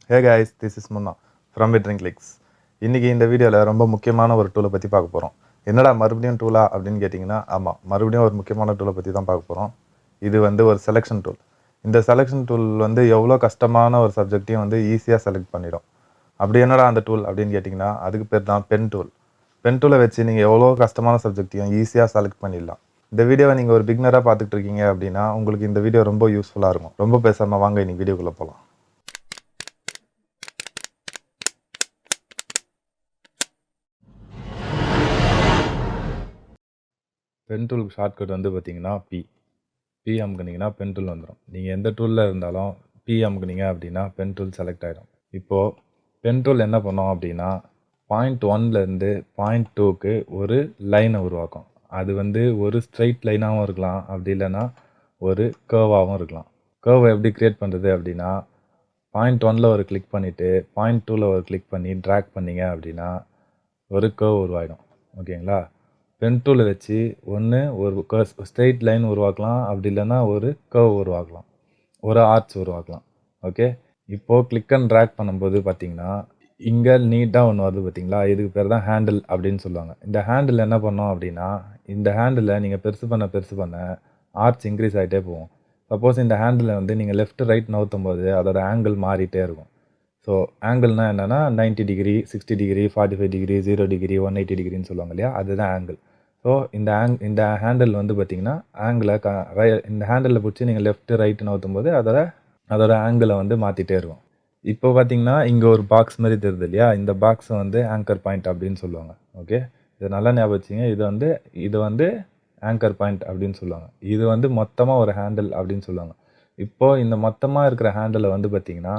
Hey guys, this is முன்னா from விட்ரிங் clicks. இன்றைக்கி இந்த வீடியோவில் ரொம்ப முக்கியமான ஒரு டூலை பற்றி பார்க்க போகிறோம். என்னடா மறுபடியும் டூலா அப்படின்னு கேட்டிங்கன்னா, ஆமாம், மறுபடியும் ஒரு முக்கியமான டூலை பற்றி தான் பார்க்க போகிறோம். இது ஒரு செலெக்ஷன் டூல். இந்த செலெக்ஷன் டூல் எவ்வளோ கஷ்டமான ஒரு சப்ஜெக்டையும் ஈஸியாக செலக்ட் பண்ணிடும். அப்படி என்னடா அந்த டூல் அப்படின்னு கேட்டிங்கன்னா, அதுக்கு பேர் தான் பென் டூல். பென் டூலை வச்சு நீங்கள் எவ்வளோ கஷ்டமான சப்ஜெக்டையும் ஈஸியாக செலக்ட் பண்ணிடலாம். இந்த வீடியோவை நீங்கள் ஒரு பிகினராக பார்த்துட்டு இருக்கீங்க அப்படின்னா உங்களுக்கு இந்த வீடியோ ரொம்ப யூஸ்ஃபுல்லாக இருக்கும். ரொம்ப பேசாமல் வாங்க இன்றைக்கி வீடியோக்குள்ளே போகலாம். பென் டூலுக்கு ஷார்ட்கட் பார்த்தீங்கன்னா பி அமுக்குனிங்கன்னா பென் டூல் வந்துடும். நீங்கள் எந்த டூலில் இருந்தாலும் பி அமுக்குனிங்க அப்படின்னா பென் டூல் செலக்ட் ஆகிடும். இப்போது பென் டூல் என்ன பண்ணோம் அப்படின்னா பாயிண்ட் 1லேருந்து பாயிண்ட் 2க்கு ஒரு லைனை உருவாக்கும். அது ஒரு ஸ்ட்ரைட் லைனாகவும் இருக்கலாம், அப்படி இல்லைன்னா ஒரு கர்வாகவும் இருக்கலாம். கர்வை எப்படி க்ரியேட் பண்ணுறது அப்படின்னா பாயிண்ட் 1ல் ஒரு கிளிக் பண்ணிவிட்டு பாயிண்ட் 2ல் ஒரு கிளிக் பண்ணி ட்ராக் பண்ணிங்க அப்படின்னா ஒரு கர்வ் உருவாகிடும். ஓகேங்களா? பென் டூலை வச்சு ஒன்று ஒரு ஸ்ட்ரெயிட் லைன் உருவாக்கலாம், அப்படி இல்லைன்னா ஒரு கர்வ் உருவாக்கலாம், ஒரு ஆர்ச் உருவாக்கலாம். ஓகே, இப்போது கிளிக் அண்ட் ட்ராக் பண்ணும்போது பார்த்தீங்கன்னா இங்கே நீட்டாக ஒன்று வருது பார்த்தீங்களா, இதுக்கு பேர் தான் ஹேண்டில் அப்படின்னு சொல்லுவாங்க. இந்த ஹேண்டில் என்ன பண்ணோம் அப்படின்னா இந்த ஹேண்டிலை நீங்கள் பெருசு பண்ண ஆர்ச் இன்க்ரீஸ் ஆகிட்டே போகும். சப்போஸ் இந்த ஹேண்டில் நீங்கள் லெஃப்ட் ரைட் நவுத்தும் போது அதோட ஆங்கிள் மாறிட்டே இருக்கும். ஸோ ஆங்கிள்னால் என்னென்னா 90 டிகிரி, 60 டிகிரி, 45 டிகிரி, 0 டிகிரி, 180 டிகிரின்னு சொல்லுவாங்க இல்லையா, அதுதான் ஆங்கிள். ஸோ இந்த ஹேண்டில் பார்த்திங்கன்னா ஆங்கிளை இந்த ஹேண்டிலில் பிடிச்சி நீங்கள் லெஃப்ட்டு ரைட்டு நவுத்தும் போது அதோட ஆங்கிளை மாற்றிட்டே இருக்கும். இப்போ பார்த்தீங்கன்னா இங்கே ஒரு பாக்ஸ் மாதிரி தெரியுது இல்லையா, இந்த பாக்ஸை ஆங்கர் பாயிண்ட் அப்படின்னு சொல்லுவாங்க. ஓகே, இது நல்லா ஞாபகம் வச்சுங்க. இது ஆங்கர் பாயிண்ட் அப்படின்னு சொல்லுவாங்க. இது மொத்தமாக ஒரு ஹேண்டில் அப்படின்னு சொல்லுவாங்க. இப்போது இந்த மொத்தமாக இருக்கிற ஹேண்டிலை பார்த்திங்கன்னா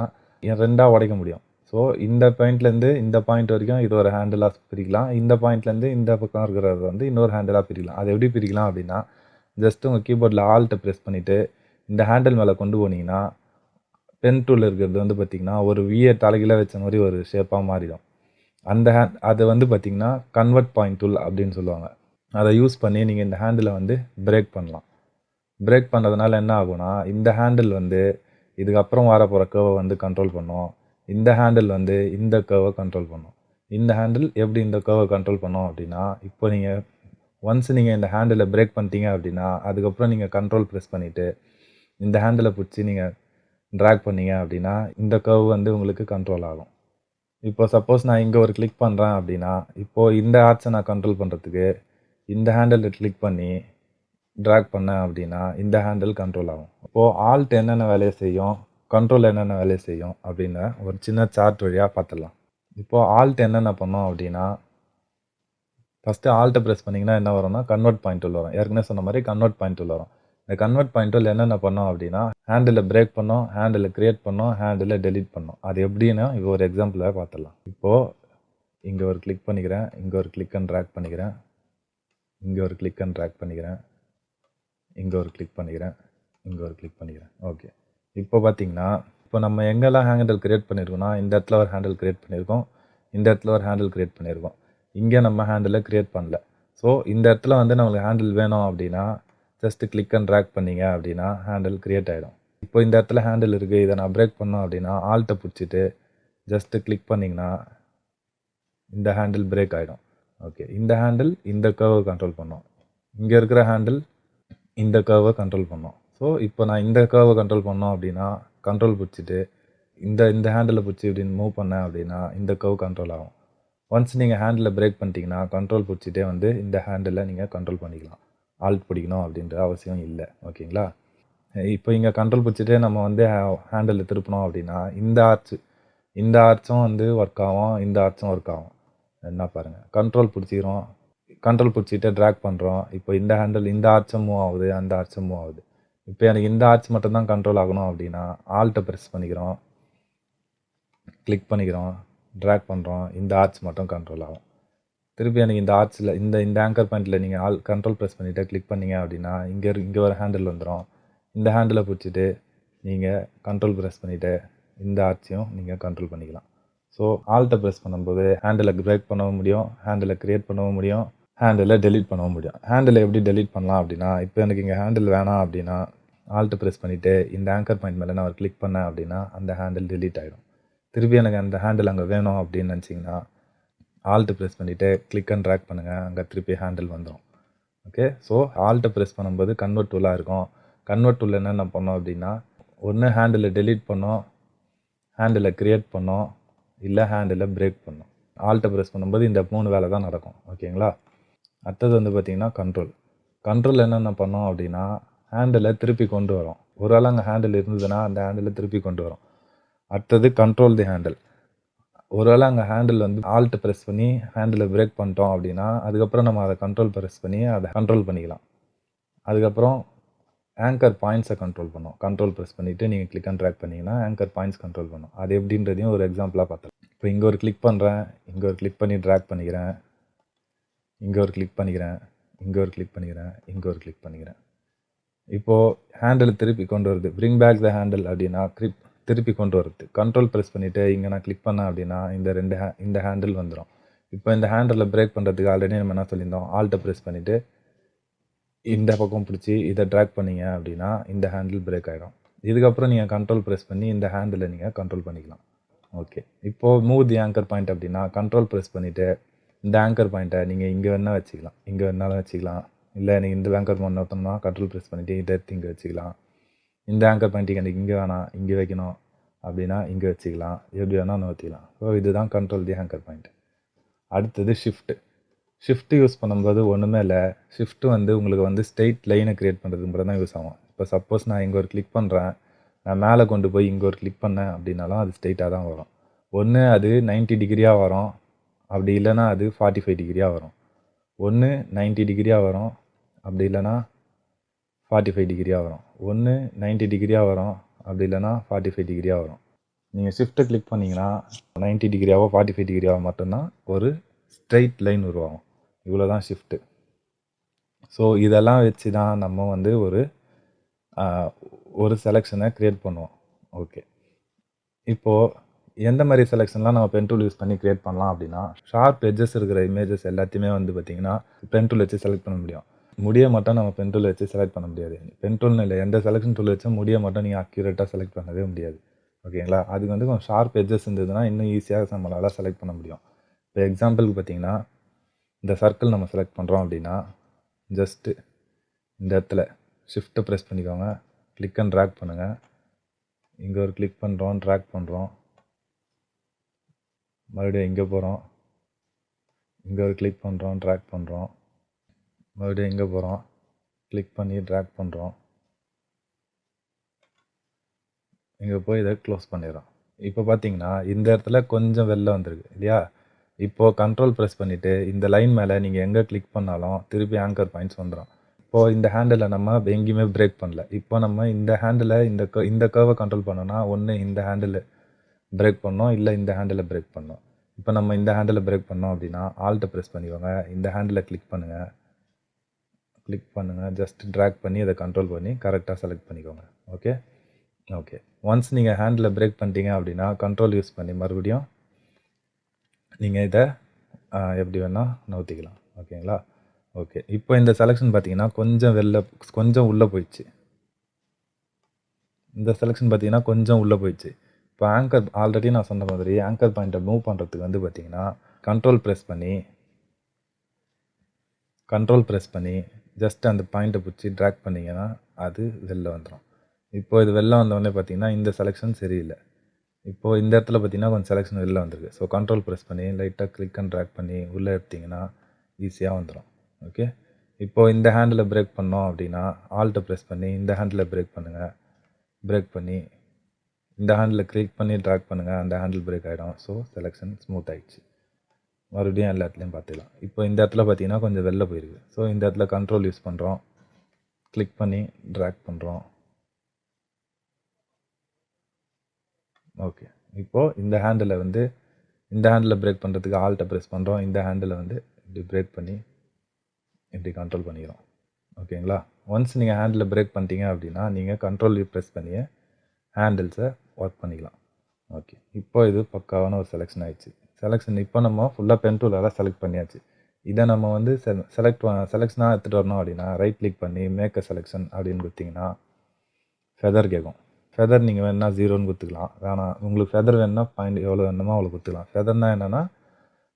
ரெண்டாக உடைக்க முடியும். ஸோ இந்த பாயிண்ட்லேருந்து இந்த பாயிண்ட் வரைக்கும் இது ஒரு ஹேண்டிலாக பிரிக்கலாம். இந்த பாயிண்ட்லேருந்து இந்த பக்கம் இருக்கிறது இன்னொரு ஹேண்டிலாக பிரிக்கலாம். அது எப்படி பிரிக்கலாம் அப்படின்னா ஜஸ்ட் உங்கள் கீபோர்டில் ஆல்ட்டை ப்ரெஸ் பண்ணிவிட்டு இந்த ஹேண்டில் மேலே கொண்டு போனீங்கன்னா பென் டூல் இருக்கிறது பார்த்திங்கன்னா ஒரு விஏ தலைகீழ வச்ச மாதிரி ஒரு ஷேப்பாக மாறிடும். அது பார்த்திங்கன்னா கன்வெர்ட் பாயிண்ட் டூல் அப்படின்னு சொல்லுவாங்க. அதை யூஸ் பண்ணி நீங்கள் இந்த ஹேண்டிலை பிரேக் பண்ணலாம். பிரேக் பண்ணுறதுனால என்ன ஆகும்னா இந்த ஹேண்டில் இதுக்கப்புறம் வர போகிற கர்வை கண்ட்ரோல் பண்ணும். இந்த ஹேண்டில் இந்த கர்வை கண்ட்ரோல் பண்ணும். இந்த ஹேண்டில் எப்படி இந்த கர்வை கண்ட்ரோல் பண்ணும் அப்படின்னா இப்போ நீங்கள் ஒன்ஸ் நீங்கள் இந்த ஹேண்டிலை பிரேக் பண்ணிட்டீங்க அப்படின்னா அதுக்கப்புறம் நீங்கள் கண்ட்ரோல் ப்ரெஸ் பண்ணிவிட்டு இந்த ஹேண்டிலை பிடிச்சி நீங்கள் ட்ராக் பண்ணீங்க அப்படின்னா இந்த கர்வ் உங்களுக்கு கண்ட்ரோல் ஆகும். இப்போ சப்போஸ் நான் இங்கே ஒரு கிளிக் பண்ணுறேன் அப்படின்னா இப்போது இந்த ஆர்ட்ஸை நான் கண்ட்ரோல் பண்ணுறதுக்கு இந்த ஹேண்டில் கிளிக் பண்ணி ட்ராக் பண்ணேன் அப்படின்னா இந்த ஹேண்டில் கண்ட்ரோல் ஆகும். இப்போது ஆல்ட் என்னென்ன வேலையை செய்யும், கண்ட்ரோல் என்னென்ன வேலையை செய்யும் அப்படின்னு ஒரு சின்ன சார்ட் வழியாக பார்த்துடலாம். இப்போது ஆல்ட் என்னென்ன பண்ணோம் அப்படின்னா ஃபஸ்ட்டு ஆல்ட்டை ப்ரெஸ் பண்ணிங்கன்னா என்ன வரும்னா கன்வெர்ட் பாயிண்ட் டூல் வரும். ஏற்கனவே சொன்ன மாதிரி கன்வெர்ட் பாயிண்ட் டூல் வரும். இந்த கன்வெர்ட் பாயிண்ட் டூல் என்னென்ன பண்ணோம் அப்படின்னா ஹேண்டில் பிரேக் பண்ணோம், ஹேண்டில் க்ரியேட் பண்ணோம், ஹேண்டில் டெலீட் பண்ணோம். அது எப்படின்னா இப்போ ஒரு எக்ஸாம்பிளாக பார்த்துடலாம். இப்போது இங்கே ஒரு கிளிக் பண்ணிக்கிறேன், இங்கே ஒரு கிளிக் அண்ட் ட்ராக் பண்ணிக்கிறேன், இங்கே ஒரு கிளிக் அண்ட் ட்ராக் பண்ணிக்கிறேன், இங்கே ஒரு கிளிக் பண்ணிக்கிறேன், இங்கே ஒரு கிளிக் பண்ணிக்கிறேன். ஓகே, இப்போ பார்த்தீங்கன்னா இப்போ நம்ம எங்கெல்லாம் ஹேண்டில் க்ரியேட் பண்ணியிருக்கோம்னா இந்த இடத்துல ஒரு ஹேண்டில் க்ரியேட் பண்ணியிருக்கோம், இந்த இடத்துல ஒரு ஹேண்டில் க்ரியேட் பண்ணியிருக்கோம். இங்கே நம்ம ஹேண்டிலை க்ரியேட் பண்ணல. ஸோ இந்த இடத்துல நம்மளுக்கு ஹேண்டில் வேணும் அப்படின்னா ஜஸ்ட்டு கிளிக் அண்ட் ட்ராக் பண்ணிங்க அப்படின்னா ஹேண்டில் க்ரியேட் ஆகிடும். இப்போ இந்த இடத்துல ஹேண்டில் இருக்குது, இதை நான் பிரேக் பண்ணோம் அப்படின்னா ஆல்ட்டை பிடிச்சிட்டு ஜஸ்ட்டு கிளிக் பண்ணிங்கன்னா இந்த ஹேண்டில் பிரேக் ஆகிடும். ஓகே, இந்த ஹேண்டில் இந்த கர்வை கண்ட்ரோல் பண்ணோம், இங்கே இருக்கிற ஹேண்டில் இந்த கர்வை கண்ட்ரோல் பண்ணோம். ஸோ இப்போ நான் இந்த கர்வை கண்ட்ரோல் பண்ணோம் அப்படின்னா கண்ட்ரோல் பிடிச்சிட்டு இந்த ஹேண்டிலை பிடிச்சி இப்படின்னு மூவ் பண்ணேன் அப்படின்னா இந்த கர்வ் கண்ட்ரோல் ஆகும். ஒன்ஸ் நீங்கள் ஹேண்டில் பிரேக் பண்ணிட்டீங்கன்னா கண்ட்ரோல் பிடிச்சிட்டே இந்த ஹேண்டிலை நீங்கள் கண்ட்ரோல் பண்ணிக்கலாம். ஆல்ட் பிடிக்கணும் அப்படின்ற அவசியம் இல்லை. ஓகேங்களா? இப்போ இங்கே கண்ட்ரோல் பிடிச்சிட்டே நம்ம ஹேண்டில் திருப்பினோம் அப்படின்னா இந்த ஆர்ச்சும் ஒர்க் ஆகும், இந்த ஆர்ச்சும் ஒர்க் ஆகும். என்ன பாருங்கள், கண்ட்ரோல் பிடிச்சிக்கிறோம், கண்ட்ரோல் பிடிச்சிட்டு ட்ராக் பண்ணுறோம். இப்போ இந்த ஹேண்டில் இந்த ஆர்ச்சும் மூவ் ஆகுது, அந்த ஆர்ச்சும் மூவ் ஆகுது. இப்போ எனக்கு இந்த ஆர்ச் மட்டும்தான் கண்ட்ரோல் ஆகணும் அப்படின்னா ஆல்ட்டை ப்ரெஸ் பண்ணிக்கிறோம், கிளிக் பண்ணிக்கிறோம், ட்ராக் பண்ணுறோம், இந்த ஆர்ச் மட்டும் கண்ட்ரோல் ஆகும். திருப்பி எனக்கு இந்த ஆர்ச்சில் இந்த ஆங்கர் பாயிண்ட்டில் நீங்கள் கண்ட்ரோல் ப்ரெஸ் பண்ணிவிட்டு கிளிக் பண்ணிங்க அப்படின்னா இங்கே ஒரு ஹேண்டில் வந்துடும். இந்த ஹேண்டிலை பிடிச்சிட்டு நீங்கள் கண்ட்ரோல் ப்ரெஸ் பண்ணிவிட்டு இந்த ஆர்ச்சையும் நீங்கள் கண்ட்ரோல் பண்ணிக்கலாம். ஸோ ஆல்ட்டை ப்ரெஸ் பண்ணும்போது ஹேண்டிலை பிரேக் பண்ணவும் முடியும், ஹேண்டிலை க்ரியேட் பண்ணவும் முடியும், ஹேண்டிலை டெலீட் பண்ணவும் முடியும். ஹேண்டிலை எப்படி டெலீட் பண்ணலாம் அப்படின்னா இப்போ எனக்கு இங்கே ஹேண்டில் வேணாம் அப்படின்னா ஆல்ட்டை ப்ரெஸ் பண்ணிவிட்டு இந்த ஆங்கர் பாயிண்ட் மேலே நான் ஒரு கிளிக் பண்ணேன் அப்படின்னா அந்த ஹேண்டில் டெலீட் ஆகிடும். திருப்பி எனக்கு அந்த ஹேண்டில் அங்கே வேணும் அப்படின்னு நினச்சிங்கன்னா ஆல்ட்டு ப்ரெஸ் பண்ணிவிட்டு கிளிக் அண்ட் ட்ராக் பண்ணுங்கள், அங்கே திருப்பி ஹேண்டில் வந்துடும். ஓகே, ஸோ ஆல்ட்டை ப்ரெஸ் பண்ணும்போது கன்வெர்ட் டூலாக இருக்கும். கன்வெர்ட் டூல் என்னென்ன பண்ணோம் அப்படின்னா, ஒன்று ஹேண்டிலை டெலீட் பண்ணோம், ஹேண்டிலை க்ரியேட் பண்ணோம், இல்லை ஹேண்டிலை பிரேக் பண்ணோம். ஆல்ட்டை ப்ரெஸ் பண்ணும்போது இந்த 3 வேலை தான் நடக்கும். ஓகேங்களா? அடுத்தது வந்து பார்த்திங்கன்னா கண்ட்ரோல் என்னென்ன பண்ணோம் அப்படின்னா, ஹேண்டிலை திருப்பி கொண்டு வரும். ஒரு வேளை அங்கே ஹேண்டில் இருந்ததுன்னா அந்த ஹேண்டிலை திருப்பி கொண்டு வரும். அடுத்தது கண்ட்ரோல் தி ஹேண்டில். ஒரு வேளை அங்கே ஹேண்டில் வந்து ஆல்ட் ப்ரெஸ் பண்ணி ஹேண்டிலை பிரேக் பண்ணிட்டோம் அப்படின்னா, அதுக்கப்புறம் நம்ம அதை கண்ட்ரோல் ப்ரெஸ் பண்ணி அதை கண்ட்ரோல் பண்ணிக்கலாம். அதுக்கப்புறம் ஆங்கர் பாயிண்ட்ஸை கண்ட்ரோல் பண்ணும். கண்ட்ரோல் ப்ரெஸ் பண்ணிவிட்டு நீங்கள் கிளிக் அண்ட் ட்ராக் பண்ணிங்கன்னா ஆங்கர் பாயிண்ட்ஸ் கண்ட்ரோல் பண்ணும். அது எப்படின்றதையும் ஒரு எக்ஸாம்பிளாக பார்த்துக்கலாம். இப்போ இங்கே ஒரு கிளிக் பண்ணுறேன், இங்கே ஒரு கிளிக் பண்ணி ட்ராக் பண்ணிக்கிறேன், இங்கே ஒரு கிளிக் பண்ணிக்கிறேன், இங்கே ஒரு கிளிக் பண்ணிக்கிறேன், இங்கே ஒரு கிளிக் பண்ணிக்கிறேன். இப்போது ஹேண்டில் திருப்பி கொண்டு வருது. பிரிங் பேக் த ஹேண்டில் அப்படின்னா திருப்பி கொண்டு வருது. கண்ட்ரோல் ப்ரெஸ் பண்ணிவிட்டு இங்கே நான் கிளிக் பண்ணேன் அப்படின்னா இந்த ஹேண்டில் வந்துடும். இப்போ இந்த ஹேண்டில் பிரேக் பண்ணுறதுக்கு ஆல்ரெடி நம்ம என்ன சொல்லியிருந்தோம், ஆல்ட்டை ப்ரெஸ் பண்ணிவிட்டு இந்த பக்கம் பிடிச்சி இதை ட்ராக் பண்ணிங்க அப்படின்னா இந்த ஹேண்டில் பிரேக் ஆகிடும். இதுக்கப்புறம் நீங்கள் கண்ட்ரோல் ப்ரெஸ் பண்ணி இந்த ஹேண்டிலை நீங்கள் கண்ட்ரோல் பண்ணிக்கலாம். ஓகே, இப்போது மூவ் தி ஆங்கர் பாயிண்ட் அப்படின்னா கண்ட்ரோல் ப்ரெஸ் பண்ணிவிட்டு இந்த ஆங்கர் பாயிண்ட்டை நீங்கள் இங்கே வேணால் வச்சுக்கலாம், இங்கே வேணாலும் வச்சுக்கலாம். இல்லை நீங்கள் இந்த ஆங்கர் பாயிண்ட் நோட்டோம்னா கண்ட்ரோல் ப்ரெஸ் பண்ணிவிட்டு இதை எடுத்து இங்கே வச்சுக்கலாம். இந்த ஆங்கர் பாயிண்ட்டுக்கு எனக்கு இங்கே வேணாம், இங்கே வைக்கணும் அப்படின்னா இங்கே வச்சுக்கலாம், எப்படி வேணால் நோத்திக்கலாம். ஸோ இதுதான் கண்ட்ரோல் தி ஆங்கர் பாயிண்ட். அடுத்தது ஷிஃப்ட் யூஸ் பண்ணும்போது ஒன்றுமே இல்லை. ஷிஃப்ட் வந்து உங்களுக்கு வந்து ஸ்ட்ரெயிட் லைனை க்ரியேட் பண்ணுறதுக்கு மட்டும் தான் யூஸ் ஆகும். இப்போ சப்போஸ் நான் இங்கே ஒரு கிளிக் பண்ணுறேன், நான் மேலே கொண்டு போய் இங்கே ஒரு கிளிக் பண்ணேன் அப்படின்னாலும் அது ஸ்ட்ரெயிட்டாக தான் வரும். ஒன்று அது 90 டிகிரியாக வரும், அப்படி இல்லைனா அது 45 டிகிரியாக வரும். ஒன்று 90 டிகிரியாக வரும், அப்படி இல்லைனா 45 டிகிரியாக வரும். ஒன்று 90 டிகிரியாக வரும், அப்படி இல்லைனா 45 டிகிரியாக வரும். நீங்கள் ஷிஃப்ட்டை கிளிக் பண்ணிங்கன்னா 90 டிகிரியாவோ 45 டிகிரியாவோ மட்டும்தான் ஒரு ஸ்ட்ரெயிட் லைன் உருவாகும். இவ்வளோ தான் ஷிஃப்ட்டு. ஸோ இதெல்லாம் வச்சு தான் நம்ம வந்து ஒரு செலெக்ஷனை க்ரியேட் பண்ணுவோம். ஓகே, இப்போது எந்த மாதிரி செலெக்ஷன்லாம் நம்ம பென் டூல் யூஸ் பண்ணி க்ரியேட் பண்ணலாம் அப்படின்னா, ஷார்ப் எட்ஜஸ் இருக்கிற இமேஜஸ் எல்லாத்தையுமே வந்து பார்த்திங்கன்னா பென் டூல் வச்சு செலக்ட் பண்ண முடியும். முடியை மட்டும் நம்ம பென் டூல் வச்சு செலக்ட் பண்ண முடியாது. பென் டூல்னு இல்லை, எந்த செலெக்ஷன் டூல் வச்சும் முடியை மட்டும் நீங்கள் அக்யூரேட்டாக செலக்ட் பண்ணவே முடியாது. ஓகேங்களா? அதுக்கு வந்து கொஞ்சம் ஷார்ப் எட்ஜஸ் இருந்ததுன்னா இன்னும் ஈஸியாக நம்மளால் செலக்ட் பண்ண முடியும். இப்போ எக்ஸாம்பிளுக்கு பார்த்திங்கன்னா, இந்த சர்க்கிள் நம்ம செலக்ட் பண்ணுறோம் அப்படின்னா ஜஸ்ட்டு இந்த இடத்துல ஷிஃப்ட்டை ப்ரெஸ் பண்ணிக்கோங்க, கிளிக் அண்ட் ட்ராக் பண்ணுங்கள். இங்கே ஒரு கிளிக் பண்ணுறோம், ட்ராக் பண்ணுறோம், மறுபடியும் இங்கே போகிறோம், இங்கே ஒரு கிளிக் பண்ணுறோம், ட்ராக் பண்ணுறோம், மறுபடியும் இங்கே போகிறோம், கிளிக் பண்ணி ட்ராக் பண்ணுறோம், இங்கே போய் இதை க்ளோஸ் பண்ணிடுறோம். இப்போ பார்த்தீங்கன்னா இந்த இடத்துல கொஞ்சம் வெளில வந்திருக்கு இல்லையா? இப்போது கண்ட்ரோல் ப்ரெஸ் பண்ணிவிட்டு இந்த லைன் மேலே நீங்கள் எங்கே கிளிக் பண்ணாலும் திருப்பி ஆங்கர் பாயிண்ட்ஸ் வந்துடும். இப்போது இந்த ஹேண்டிலை நம்ம எங்கேயுமே பிரேக் பண்ணல. இப்போ நம்ம இந்த ஹேண்டிலை இந்த கர்வை கண்ட்ரோல் பண்ணோன்னா ஒன்று இந்த ஹேண்டில் பிரேக் பண்ணோம், இல்லை இந்த ஹேண்டிலை பிரேக் பண்ணோம். இப்போ நம்ம இந்த ஹேண்டிலை பிரேக் பண்ணோம் அப்படின்னா ஆல்ட்டை ப்ரெஸ் பண்ணிக்கோங்க, இந்த ஹேண்டிலை கிளிக் பண்ணுங்கள், ஜஸ்ட் ட்ராக் பண்ணி அதை கண்ட்ரோல் பண்ணி கரெக்டாக செலக்ட் பண்ணிக்கோங்க. ஓகே, ஒன்ஸ் நீங்கள் ஹேண்டில் பிரேக் பண்ணிட்டீங்க அப்படின்னா கண்ட்ரோல் யூஸ் பண்ணி மறுபடியும் நீங்கள் இதை எப்படி வேணால் நவுத்திக்கலாம். ஓகேங்களா? ஓகே, இப்போ இந்த செலெக்ஷன் பார்த்தீங்கன்னா கொஞ்சம் உள்ளே போயிடுச்சு. இந்த செலெக்ஷன் பார்த்தீங்கன்னா கொஞ்சம் உள்ளே போயிடுச்சு. இப்போ ஆங்கர் ஆல்ரெடி நான் சொன்ன மாதிரி ஆங்கர் பாயிண்ட்டை மூவ் பண்ணுறதுக்கு வந்து பார்த்தீங்கன்னா கண்ட்ரோல் ப்ரெஸ் பண்ணி ஜஸ்ட் அந்த பாயிண்ட்டை பிடிச்சி ட்ராக் பண்ணிங்கன்னா அது வெளில வந்துடும். இப்போது இது வெளில வந்தோடனே பார்த்தீங்கன்னா இந்த செலெக்ஷன் சரியில்லை. இப்போது இந்த இடத்துல பார்த்தீங்கன்னா கொஞ்சம் செலெக்ஷன் வெளில வந்துருக்கு. ஸோ கண்ட்ரோல் ப்ரெஸ் பண்ணி லைட்டாக கிளிக் அண்ட் ட்ராக் பண்ணி உள்ளே எடுத்திங்கன்னா ஈஸியாக வந்துடும். ஓகே, இப்போது இந்த ஹேண்டில் பிரேக் பண்ணோம் அப்படின்னா ஆல்ட்டை ப்ரெஸ் பண்ணி இந்த ஹேண்டில் பிரேக் பண்ணுங்கள், பிரேக் பண்ணி இந்த ஹேண்டில் கிளிக் பண்ணி ட்ராக் பண்ணுங்கள், அந்த ஹேண்டில் பிரேக் ஆகிடும். ஸோ செலெக்ஷன் ஸ்மூத் ஆகிடுச்சு. மறுபடியும் எல்லா இடத்துலையும் பார்த்துக்கலாம். இப்போ இந்த இடத்துல பார்த்தீங்கன்னா கொஞ்சம் வெளில போயிருக்கு. ஸோ இந்த இடத்துல கண்ட்ரோல் யூஸ் பண்ணுறோம், கிளிக் பண்ணி ட்ராக் பண்ணுறோம். ஓகே, இப்போது இந்த ஹேண்டில் பிரேக் பண்ணுறதுக்கு ஆல்ட்டை ப்ரெஸ் பண்ணுறோம், இந்த ஹேண்டில் வந்து இப்படி பிரேக் பண்ணி இப்படி கண்ட்ரோல் பண்ணிக்கிறோம். ஓகேங்களா? ஒன்ஸ் நீங்கள் ஹேண்டில் பிரேக் பண்ணிட்டீங்க அப்படின்னா நீங்கள் கண்ட்ரோல் ப்ரெஸ் பண்ணியே ஹேண்டில்ஸை ஒர்க் பண்ணிக்கலாம். ஓகே, இப்போ இது பக்காவான ஒரு செலெக்ஷன் ஆகிடுச்சு. இப்போ நம்ம ஃபுல்லாக பென் டூலால் செலக்ட் பண்ணியாச்சு. இதை நம்ம வந்து செலெக்ஷனாக எடுத்துகிட்டு வரணும் அப்படின்னா ரைட் கிளிக் பண்ணி மேக் அ செலெக்ஷன் அப்படின்னு கொடுத்திங்கன்னா ஃபெதர் கேட்கும். ஃபெதர் நீங்கள் வேணுன்னா 0ன்னு குடுத்துக்கலாம். வேணாம் உங்களுக்கு ஃபெதர் வேணுன்னா பாயிண்ட் எவ்வளோ வேணுமோ அவ்வளோ குடுத்துக்கலாம். ஃபெதர்னா என்னன்னா,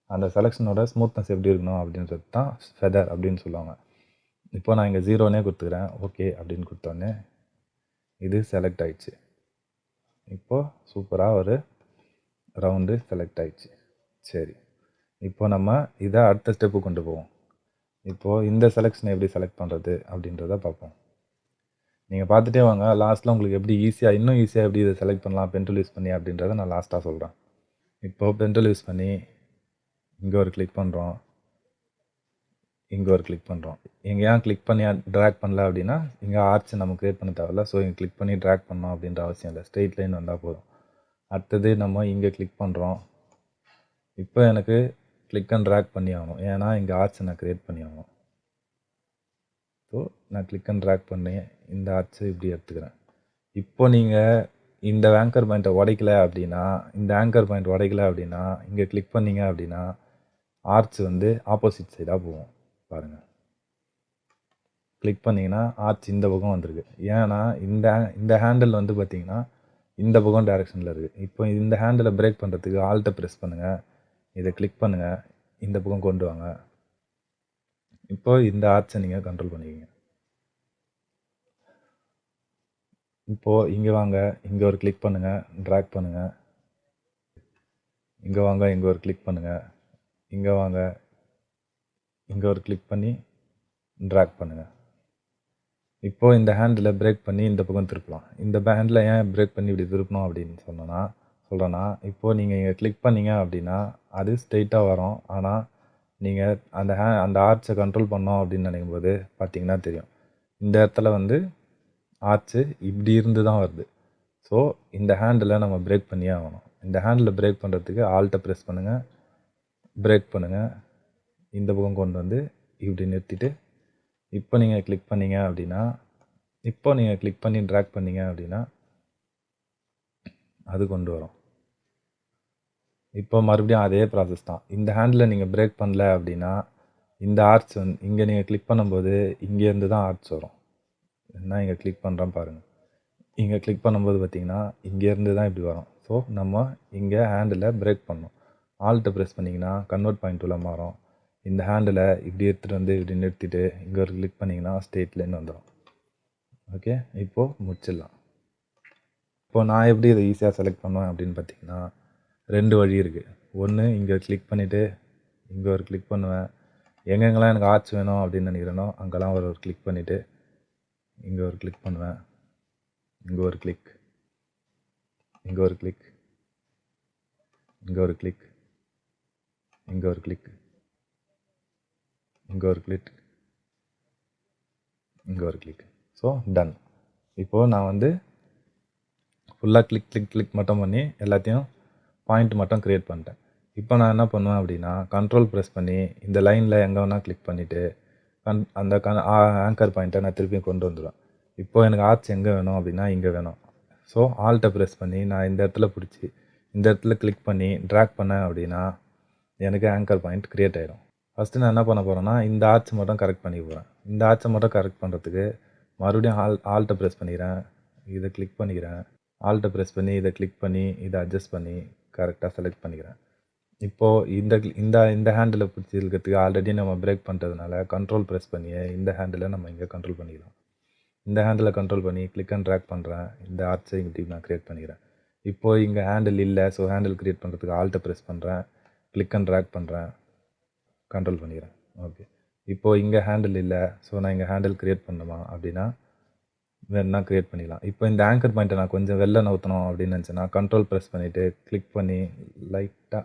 அந்த செலக்ஷனோட ஸ்மூத்னஸ் எப்படி இருக்கணும் அப்படின்றது தான் ஃபெதர் அப்படின்னு சொல்லுவாங்க. இப்போ நான் இங்கே 0னே குடுத்துக்கிறேன். ஓகே அப்படின்னு குடுத்தோன்னே, இது செலக்ட் ஆயிடுச்சு. இப்போ சூப்பரா ஒரு ரவுண்டு செலக்ட் ஆயிடுச்சு. சரி. இப்போ நம்ம இத அடுத்த ஸ்டெப்புக்கு கொண்டு போவோம். இப்போ இந்த செலக்ஷன எப்படி செலக்ட் பண்றது அப்படின்றத பார்ப்போம். நீங்க பார்த்துட்டே வாங்க. லாஸ்ட்ல உங்களுக்கு எப்படி இன்னும் ஈஸியா எப்படி இத செலக்ட் பண்ணலாம் பென் டூல் யூஸ் பண்ணி அப்படின்றத நான் லாஸ்ட்டா சொல்றேன். இப்போ பென் டூல் யூஸ் பண்ணி இங்க ஒரு கிளிக் பண்றோம். இங்க ஒரு கிளிக் பண்றோம். இங்க ஏன் கிளிக் பண்ணி டிராக் பண்ணல அப்படின்னா, இங்க ஆர்ச் நம்ம கிரியேட் பண்ண தேவையில்ல. ஸோ இங்க கிளிக் பண்ணி டிராக் பண்ணணும் அப்படின்ற அவசியம் இல்ல. ஸ்ட்ரெயிட் லைன் வந்தா போதும். அடுத்தது நம்ம இங்க கிளிக் பண்றோம். இப்போ எனக்கு கிளிக் அண்ட் டிராக் பண்ணி ஆகணும். ஏன்னா இங்க ஆர்ச் நான் கிரியேட் பண்ணி ஆகணும். ஸோ நான் கிளிக் அண்ட் டிராக் பண்ணி இந்த ஆர்ச்சை இப்படி எடுத்துக்கிறேன். இப்போ நீங்கள் இந்த ஆங்கர் பாயிண்ட்டை உடைக்கல அப்படின்னா, இந்த ஆங்கர் பாயிண்ட் உடைக்கல அப்படின்னா, இங்கே கிளிக் பண்ணீங்க அப்படின்னா ஆர்ச் வந்து ஆப்போசிட் சைடாக போகும். பாருங்கள், கிளிக் பண்ணிங்கன்னா ஆர்ச் இந்த பக்கம் வந்திருக்கு. ஏன்னா இந்த ஹேண்டில் வந்து பார்த்திங்கன்னா இந்த பக்கம் டைரெக்ஷனில் இருக்குது. இப்போ இந்த ஹேண்டிலை பிரேக் பண்ணுறதுக்கு ஆல்ட்டை ப்ரெஸ் பண்ணுங்கள், இதை கிளிக் பண்ணுங்கள், இந்த பக்கம் கொண்டு வாங்க. இப்போ இந்த ஆர்ச்சை நீங்கள் கண்ட்ரோல் பண்ணிக்கிங்க. இப்போது இங்கே வாங்க, இங்கே ஒரு கிளிக் பண்ணுங்கள், ட்ராக் பண்ணுங்கள். இங்கே வாங்க, இங்கே ஒரு கிளிக் பண்ணுங்கள். இங்கே வாங்க, இங்கே ஒரு கிளிக் பண்ணி ட்ராக் பண்ணுங்கள். இப்போது இந்த ஹேண்டில் பிரேக் பண்ணி இந்த பக்கம் திருப்பலாம். இந்த ஹேண்டில் ஏன் பிரேக் பண்ணி இப்படி திருப்பணும் அப்படின்னு சொல்கிறேன்னா, இப்போது நீங்கள் இங்கே கிளிக் பண்ணீங்க அப்படின்னா அது ஸ்ட்ரெயிட்டாக வரும். ஆனால் நீங்கள் அந்த ஆர்ச்சை கண்ட்ரோல் பண்ணோம் அப்படின்னு நினைக்கும்போது பார்த்தீங்கன்னா தெரியும், இந்த இடத்துல வந்து ஆர்ச்சு இப்படி இருந்து தான் வருது. ஸோ இந்த ஹேண்டில் நம்ம பிரேக் பண்ணியே ஆகணும். இந்த ஹேண்டில் பிரேக் பண்ணுறதுக்கு ஆல்ட்டை ப்ரெஸ் பண்ணுங்கள், பிரேக் பண்ணுங்கள், இந்த பக்கம் கொண்டு வந்து இப்படி நிறுத்திட்டு இப்போ நீங்கள் கிளிக் பண்ணீங்க அப்படின்னா, இப்போ நீங்கள் கிளிக் பண்ணி ட்ராக் பண்ணீங்க அப்படின்னா அது கொண்டு வரும். இப்போ மறுபடியும் அதே ப்ராசஸ் தான். இந்த ஹேண்டில் நீங்கள் பிரேக் பண்ணல அப்படின்னா இந்த ஆர்ச் வந்து இங்கே நீங்கள் கிளிக் பண்ணும்போது இங்கேருந்து தான் ஆர்ச் வரும். நான் இங்கே கிளிக் பண்ணுறேன் பாருங்கள். இங்கே கிளிக் பண்ணும்போது பார்த்தீங்கன்னா இங்கேருந்து தான் இப்படி வரும். ஸோ நம்ம இங்கே ஹேண்டில் பிரேக் பண்ணணும். ஆல்ட்டை ப்ரெஸ் பண்ணிங்கன்னா கன்வெர்ட் பாயிண்ட் டூலாக மாறும். இந்த ஹேண்டில் இப்படி எடுத்துகிட்டு வந்து இப்படி நிறுத்திட்டு இங்கே ஒரு கிளிக் பண்ணிங்கன்னா ஸ்ட்ரெயிட் லைன் வந்துடும். ஓகே, இப்போது முடிச்சிடலாம். இப்போது நான் எப்படி இதை ஈஸியாக செலக்ட் பண்ணுவேன் அப்படின்னு பார்த்தீங்கன்னா 2 வழி இருக்குது. ஒன்று இங்கே கிளிக் பண்ணிவிட்டு இங்கே ஒரு கிளிக் பண்ணுவேன். எங்கெங்கெல்லாம் எனக்கு ஆர்ச் வேணும் அப்படின்னு நினைக்கிறேனோ அங்கெல்லாம் ஒரு கிளிக் பண்ணிவிட்டு இங்கே ஒரு கிளிக் பண்ணுவேன். இங்கே ஒரு கிளிக், இங்கே ஒரு கிளிக், இங்கே ஒரு கிளிக், இங்கே ஒரு கிளிக், இங்கே ஒரு கிளிக், இங்கே ஒரு கிளிக். So ton. இப்போது நான் வந்து ஃபுல்லாக கிளிக் கிளிக் கிளிக் மட்டும் பண்ணி எல்லாத்தையும் பாயிண்ட் மட்டும் க்ரியேட் பண்ணிட்டேன். இப்போ நான் என்ன பண்ணுவேன் அப்படின்னா கண்ட்ரோல் ப்ரெஸ் பண்ணி இந்த லைனில் எங்கே வேணால் கிளிக் பண்ணிவிட்டு அந்த ஆங்கர் பாயிண்ட்டை நான் திருப்பியும் கொண்டு வந்துடுவேன். இப்போது எனக்கு ஆர்ச் எங்கே வேணும் அப்படின்னா இங்கே வேணும். ஸோ ஆல்ட்டை ப்ரெஸ் பண்ணி நான் இந்த இடத்துல பிடிச்சி இந்த இடத்துல கிளிக் பண்ணி ட்ராக் பண்ணேன் அப்படின்னா எனக்கு ஆங்கர் பாயிண்ட் க்ரியேட் ஆகிடும். ஃபஸ்ட்டு நான் என்ன பண்ண போகிறேன்னா இந்த ஆர்ச் மட்டும் கரெக்ட் பண்ணி போகிறேன். இந்த ஆர்ச்சை மட்டும் கரெக்ட் பண்ணுறதுக்கு மறுபடியும் ஆல்ட்டை ப்ரெஸ் பண்ணிக்கிறேன், இதை கிளிக் பண்ணிக்கிறேன், ஆல்ட்டை ப்ரெஸ் பண்ணி இதை கிளிக் பண்ணி இதை அட்ஜஸ்ட் பண்ணி கரெக்டாக செலக்ட் பண்ணிக்கிறேன். இப்போது இந்த ஹேண்டில் பிடிச்சி இருக்கிறதுக்கு ஆல்ரெடி நம்ம பிரேக் பண்ணுறதுனால கண்ட்ரோல் ப்ரெஸ் பண்ணி இந்த ஹேண்டில் நம்ம இங்கே கண்ட்ரோல் பண்ணிக்கலாம். இந்த ஹேண்டில் கண்ட்ரோல் பண்ணி கிளிக் அண்ட் ட்ராக் பண்ணுறேன். இந்த ஆர்ச்சை இப்படி நான் க்ரியேட் பண்ணிக்கிறேன். இப்போது இங்கே ஹேண்டில் இல்லை, ஸோ ஹேண்டில் க்ரியேட் பண்ணுறதுக்கு ஆல்ட்டை ப்ரெஸ் பண்ணுறேன், கிளிக் அண்ட் ட்ராக் பண்ணுறேன், கண்ட்ரோல் பண்ணிக்கிறேன். ஓகே, இப்போது இங்கே ஹேண்டில் இல்லை, ஸோ நான் இங்கே ஹேண்டில் க்ரியேட் பண்ணணுமா அப்படின்னா வேணுன்னா க்ரியேட் பண்ணிக்கலாம். இப்போ இந்த ஆங்கர் பாயிண்ட்டை நான் கொஞ்சம் வெளில நவுத்தணும் அப்படின்னு நினச்சேன்னா கண்ட்ரோல் ப்ரெஸ் பண்ணிவிட்டு கிளிக் பண்ணி லைட்டாக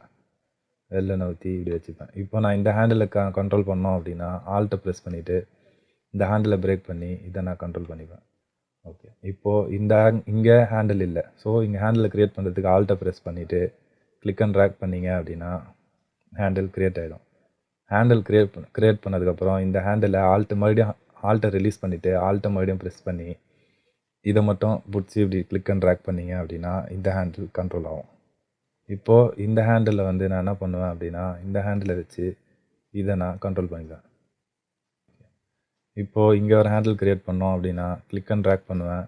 வெளில நவுத்தி இப்படி வச்சுப்பேன். இப்போ நான் இந்த ஹேண்டில் கண்ட்ரோல் பண்ணோம் அப்படின்னா ஆல்ட்டை ப்ரெஸ் பண்ணிவிட்டு இந்த ஹேண்டிலை பிரேக் பண்ணி இதை நான் கண்ட்ரோல் பண்ணிப்பேன். ஓகே, இப்போது இங்கே ஹேண்டில் இல்லை, ஸோ இங்கே ஹேண்டில் க்ரியேட் பண்ணுறதுக்கு ஆல்ட்டை ப்ரெஸ் பண்ணிவிட்டு கிளிக் அண்ட் ட்ராக் பண்ணிங்க அப்படின்னா ஹேண்டில் க்ரியேட் ஆகிடும். ஹேண்டில் க்ரியேட் பண்ணதுக்கப்புறம் இந்த ஹேண்டில் ஆல்ட்டை ரிலீஸ் பண்ணிவிட்டு ஆல்ட்டை மறுபடியும் ப்ரெஸ் பண்ணி இதை மட்டும் பிடிச்சி இப்படி கிளிக் அண்ட் ட்ராக் பண்ணிங்க அப்படின்னா இந்த ஹேண்டில் கண்ட்ரோல் ஆகும். இப்போது இந்த ஹேண்டிலில் வந்து நான் என்ன பண்ணுவேன் அப்படின்னா இந்த ஹேண்டிலை வச்சு இதை நான் கண்ட்ரோல் பண்ணிக்குவேன். இப்போது இங்கே ஒரு ஹேண்டில் க்ரியேட் பண்ணோம் அப்படின்னா கிளிக் அண்ட் ட்ராக் பண்ணுவேன்,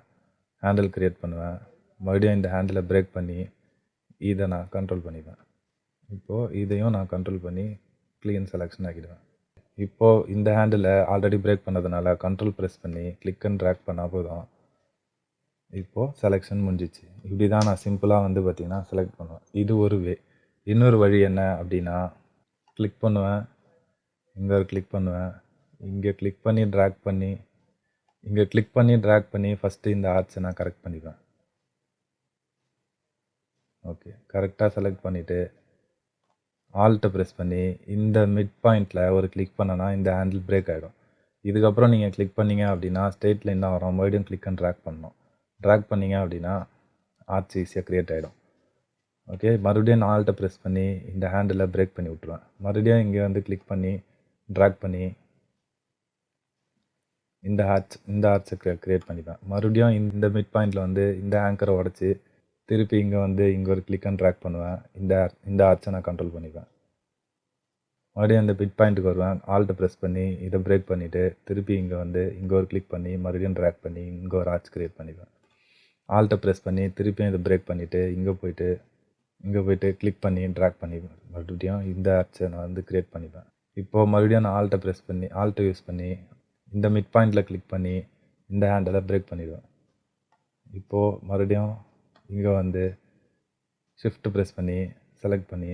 ஹேண்டில் க்ரியேட் பண்ணுவேன், மறுபடியும் இந்த ஹேண்டிலை பிரேக் பண்ணி இதை நான் கண்ட்ரோல் பண்ணிப்பேன். இப்போது இதையும் நான் கண்ட்ரோல் பண்ணி க்ளீன் செலெக்ஷன் ஆக்கிடுவேன். இப்போது இந்த ஹேண்டில் ஆல்ரெடி பிரேக் பண்ணதுனால கண்ட்ரோல் ப்ரெஸ் பண்ணி கிளிக் அண்ட் ட்ராக் பண்ணால் போதும். இப்போது செலெக்ஷன் முடிஞ்சிச்சு. இப்படி தான் நான் சிம்பிளாக வந்து பார்த்திங்கன்னா செலக்ட் பண்ணுவேன். இது ஒரு வே. இன்னொரு வழி என்ன அப்படின்னா, கிளிக் பண்ணுவேன், இங்கே ஒரு கிளிக் பண்ணுவேன், இங்கே கிளிக் பண்ணி ட்ராக் பண்ணி, இங்கே கிளிக் பண்ணி ட்ராக் பண்ணி ஃபஸ்ட்டு இந்த ஆர்ட்ஸை நான் கரெக்ட் பண்ணிப்பேன். ஓகே, கரெக்டாக செலக்ட் பண்ணிவிட்டு ஆல்ட்டை ப்ரெஸ் பண்ணி இந்த மிட் பாயிண்டில் ஒரு கிளிக் பண்ணனா இந்த ஹேண்டில் பிரேக் ஆகிடும். இதுக்கப்புறம் நீங்கள் கிளிக் பண்ணிங்க அப்படின்னா ஸ்ட்ரெயிட் லைன் தான் வரும். மறுபடியும் கிளிக் அண்ட் ட்ராக் பண்ணணும். ட்ராக் பண்ணிங்க அப்படின்னா ஆர்ட்ஸ் ஈஸியாக க்ரியேட் ஆகிடும். ஓகே, மறுபடியும் நான் ஆல்ட்டை ப்ரெஸ் பண்ணி இந்த ஹேண்டில் பிரேக் பண்ணி விட்ருவேன். மறுபடியும் இங்கே வந்து கிளிக் பண்ணி ட்ராக் பண்ணி இந்த ஆர்ட்ஸை க்ரியேட் பண்ணிப்பேன். மறுபடியும் இந்த மிட் பாயிண்டில் வந்து இந்த ஆங்கரை உடச்சி திருப்பி இங்கே வந்து இங்கே ஒரு கிளிக் அண்ட் ட்ராக் பண்ணுவேன். இந்த ஆர்ட்ஸை நான் கண்ட்ரோல் பண்ணிப்பேன். மறுபடியும் அந்த மிட் பாயிண்ட்டுக்கு வருவேன். ஆல்ட்டை ப்ரெஸ் பண்ணி இதை பிரேக் பண்ணிவிட்டு திருப்பி இங்கே வந்து இங்கே ஒரு கிளிக் பண்ணி மறுபடியும் ட்ராக் பண்ணி இங்கே ஒரு ஆர்ட்ஸ் க்ரியேட் பண்ணிப்பேன். ஆல்ட்டை ப்ரெஸ் பண்ணி திருப்பியும் இதை பிரேக் பண்ணிவிட்டு இங்கே போயிட்டு கிளிக் பண்ணி ட்ராக் பண்ணிப்பேன். மறுபடியும் இந்த ஆர்ட்ஸை நான் வந்து க்ரியேட் பண்ணிப்பேன். இப்போது மறுபடியும் நான் ஆல்ட்டை யூஸ் பண்ணி இந்த மிட் பாயிண்டில் கிளிக் பண்ணி இந்த ஹேண்டில் பிரேக் பண்ணிடுவேன். இப்போது மறுபடியும் இங்கே வந்து ஷிஃப்ட் ப்ரெஸ் பண்ணி செலக்ட் பண்ணி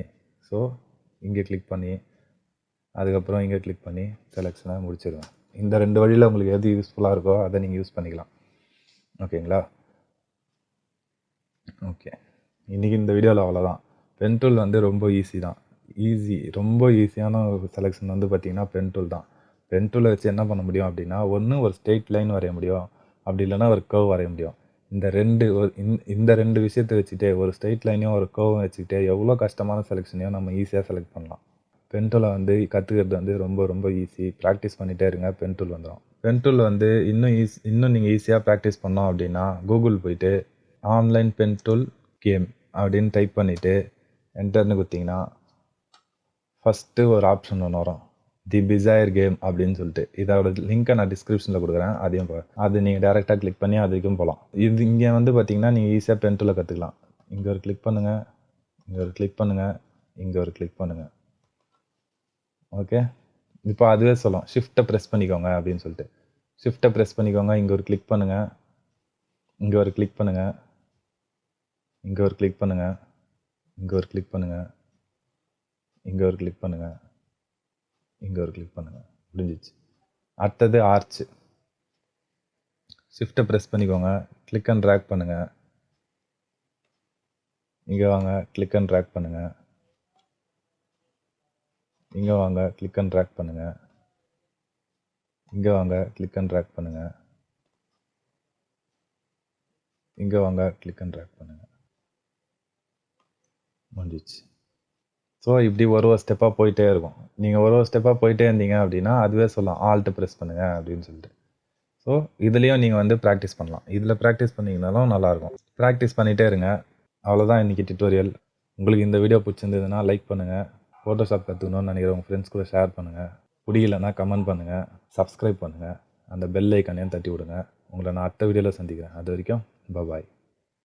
ஸோ இங்கே கிளிக் பண்ணி அதுக்கப்புறம் இங்கே கிளிக் பண்ணி செலெக்ஷனை முடிச்சிடுவேன். இந்த 2 வழியில் உங்களுக்கு எது யூஸ்ஃபுல்லாக இருக்கோ அதை நீங்கள் யூஸ் பண்ணிக்கலாம். ஓகேங்களா? ஓகே, இன்றைக்கி இந்த வீடியோவில் அவ்வளோதான். பென் டூல் வந்து ரொம்ப ஈஸி தான். ரொம்ப ஈஸியான ஒரு செலெக்ஷன் வந்து பார்த்திங்கன்னா பென் டூல் தான். பென் டூலை வச்சு என்ன பண்ண முடியும் அப்படின்னா, ஒன்று ஒரு ஸ்ட்ரெயிட் லைன் வரைய முடியும், அப்படி இல்லைன்னா ஒரு கர்வ் வரைய முடியும். இந்த ரெண்டு விஷயத்தை வச்சுட்டே ஒரு ஸ்ட்ரெயிட் லைனையும் ஒரு கர்வும் வச்சுக்கிட்டே எவ்வளோ கஷ்டமான செலெக்ஷனையும் நம்ம ஈஸியாக செலக்ட் பண்ணலாம். பென் டூலை வந்து கற்றுக்கிறது வந்து ரொம்ப ரொம்ப ஈஸி. ப்ராக்டிஸ் பண்ணிகிட்டே இருங்க, பென் டூல் வந்துடும். பென் டூல் வந்து இன்னும் நீங்கள் ஈஸியாக ப்ராக்டிஸ் பண்ணோம் அப்படின்னா கூகுள் போயிட்டு ஆன்லைன் பென் டூல் கேம் அப்படின்னு டைப் பண்ணிவிட்டு என்டர்னு கொடுத்தீங்கன்னா ஃபஸ்ட்டு ஒரு ஆப்ஷன் ஒன்று வரும், தி பிசையர் கேம் அப்படின்னு சொல்லிட்டு. இதோட லிங்க்கை நான் டிஸ்கிரிப்ஷனில் கொடுக்குறேன், அதையும் அது நீங்கள் டேரெக்டாக கிளிக் பண்ணி அதுக்கும் போகலாம். இங்கே வந்து பார்த்தீங்கன்னா நீங்கள் ஈஸியாக பென் டூலை கற்றுக்கலாம். இங்கே ஒரு கிளிக் பண்ணுங்கள், இங்கே ஒரு கிளிக் பண்ணுங்கள், இங்கே ஒரு கிளிக் பண்ணுங்கள். ஓகே, இப்போ அதுவே சொல்லும் ஷிஃப்ட்டை ப்ரெஸ் பண்ணிக்கோங்க அப்படின்னு சொல்லிட்டு. ஷிஃப்ட்டை ப்ரெஸ் பண்ணிக்கோங்க, இங்கே ஒரு கிளிக் பண்ணுங்கள், இங்கே ஒரு கிளிக் பண்ணுங்கள், இங்கே ஒரு கிளிக் பண்ணுங்கள், இங்கே ஒரு கிளிக் பண்ணுங்கள், இங்கே ஒரு கிளிக் பண்ணுங்கள், இங்கே ஒரு கிளிக் பண்ணுங்கள். முடிஞ்சிச்சு. அடுத்தது ஆர்ச்சு. ஷிஃப்ட்டை ப்ரெஸ் பண்ணிக்கோங்க, கிளிக் அண்ட் ட்ராக் பண்ணுங்கள், இங்கே வாங்க கிளிக் அண்ட் ட்ராக் பண்ணுங்கள், இங்கே வாங்க கிளிக் அண்ட் ட்ராக் பண்ணுங்கள், இங்கே வாங்க கிளிக் அண்ட் ட்ராக் பண்ணுங்கள், இங்கே வாங்க கிளிக் அண்ட் ட்ராக் பண்ணுங்கள். முடிஞ்சிச்சு. ஸோ இப்படி ஒரு ஸ்டெப்பாக போயிட்டே இருக்கும். நீங்கள் ஒரு ஸ்டெப்பாக போயிட்டே இருந்தீங்க அப்படின்னா அதுவே சொல்லலாம் ஆல்ட்டு ப்ரெஸ் பண்ணுங்கள் அப்படின்னு சொல்லிட்டு. ஸோ இதுலேயும் நீங்கள் வந்து ப்ராக்டிஸ் பண்ணலாம். இதில் ப்ராக்டிஸ் பண்ணிங்கனாலும் நல்லாயிருக்கும். ப்ராக்டிஸ் பண்ணிகிட்டே இருங்க. அவ்வளோதான் இன்றைக்கி டியூட்டோரியல். உங்களுக்கு இந்த வீடியோ பிடிச்சிருந்ததுன்னா லைக் பண்ணுங்கள். ஃபோட்டோஷாப் கற்றுக்கணும்னு நினைக்கிறவங்க உங்கள் ஃப்ரெண்ட்ஸ் கூட ஷேர் பண்ணுங்கள். பிடிக்கலன்னா கமெண்ட் பண்ணுங்கள், சப்ஸ்கிரைப் பண்ணுங்கள், அந்த பெல் ஐக்கானையும் தட்டி விடுங்க. உங்களை நான் அடுத்த வீடியோவில் சந்திக்கிறேன். அது வரைக்கும் பாய்.